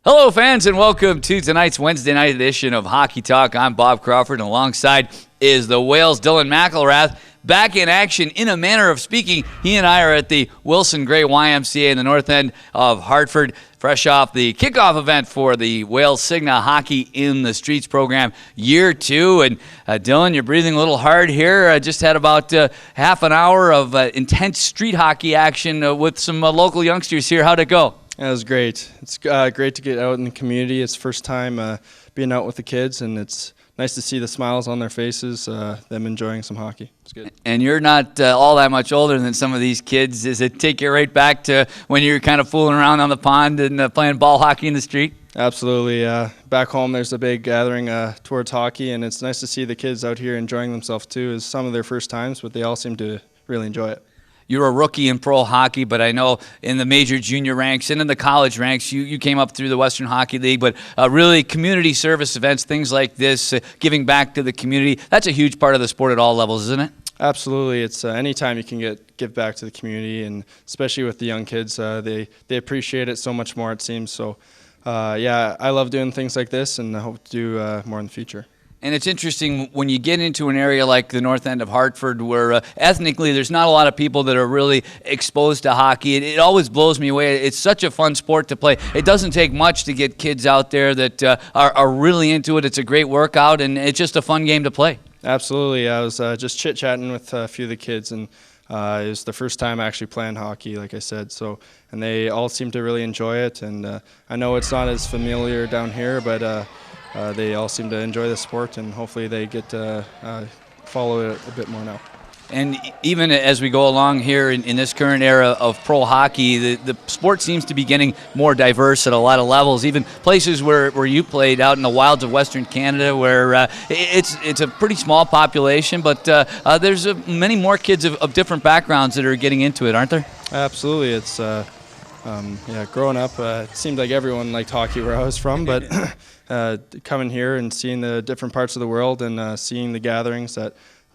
Hello, fans, and welcome to tonight's Wednesday night edition of Hockey Talk. I'm Bob Crawford, and alongside is the Whale's Dylan McIlrath. Back in action, in a manner of speaking. He and I are at the Wilson Gray YMCA in the north end of Hartford, fresh off the kickoff event for the Whale's Cigna Hockey in the Streets program, year 2. And Dylan, you're breathing a little hard here. I just had about half an hour of intense street hockey action with some local youngsters here. How'd it go? Yeah, it was great. It's great to get out in the community. It's first time being out with the kids, and it's nice to see the smiles on their faces, them enjoying some hockey. It's good. And you're not all that much older than some of these kids. Does it take you right back to when you were kind of fooling around on the pond and playing ball hockey in the street? Absolutely. Back home, there's a big gathering towards hockey, and it's nice to see the kids out here enjoying themselves too. It's some of their first times, but they all seem to really enjoy it. You're a rookie in pro hockey, but I know in the major junior ranks and in the college ranks, you came up through the Western Hockey League, but really community service events, things like this, giving back to the community, that's a huge part of the sport at all levels, isn't it? Absolutely. It's anytime you can give back to the community, and especially with the young kids, they appreciate it so much more, it seems. So, yeah, I love doing things like this, and I hope to do more in the future. And it's interesting when you get into an area like the north end of Hartford where ethnically there's not a lot of people that are really exposed to hockey. It always blows me away. It's such a fun sport to play. It doesn't take much to get kids out there that are really into it. It's a great workout, and it's just a fun game to play. Absolutely. I was just chit-chatting with a few of the kids, and it was the first time actually playing hockey, like I said. So, and they all seem to really enjoy it. And I know it's not as familiar down here, but they all seem to enjoy the sport, and hopefully they get to follow it a bit more now. And even as we go along here in this current era of pro hockey, the sport seems to be getting more diverse at a lot of levels. Even places where you played out in the wilds of Western Canada, where it's a pretty small population, but there's many more kids of different backgrounds that are getting into it, aren't there? Absolutely. It's yeah, growing up, it seemed like everyone liked hockey where I was from, but coming here and seeing the different parts of the world and seeing the gatherings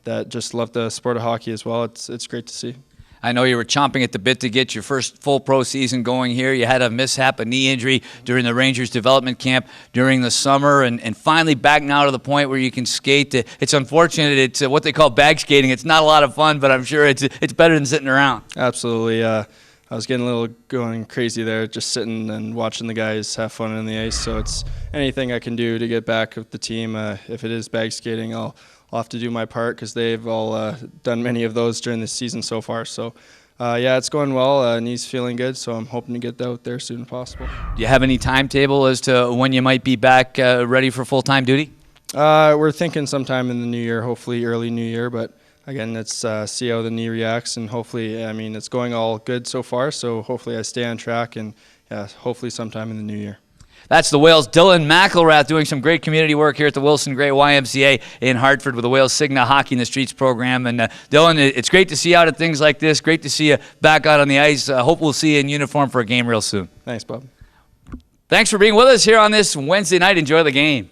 that just love the sport of hockey as well, it's great to see. I know you were chomping at the bit to get your first full pro season going here. You had a mishap, a knee injury during the Rangers development camp during the summer, and finally back now to the point where you can skate. It's unfortunate. It's what they call bag skating. It's not a lot of fun, but I'm sure it's better than sitting around. Absolutely. I was getting a little going crazy there, just sitting and watching the guys have fun on the ice. So it's anything I can do to get back with the team. If it is bag skating, I'll have to do my part because they've all done many of those during the season so far. So, yeah, it's going well. Knee's feeling good, so I'm hoping to get out there as soon as possible. Do you have any timetable as to when you might be back ready for full-time duty? We're thinking sometime in the new year, hopefully early new year, but again, let's see how the knee reacts, and hopefully, I mean, it's going all good so far, so hopefully I stay on track, and yeah, hopefully sometime in the new year. That's the Whale's Dylan McIlrath doing some great community work here at the Wilson Gray YMCA in Hartford with the Whale's Cigna Hockey in the Streets program. And Dylan, it's great to see you out at things like this. Great to see you back out on the ice. Hope we'll see you in uniform for a game real soon. Thanks, Bob. Thanks for being with us here on this Wednesday night. Enjoy the game.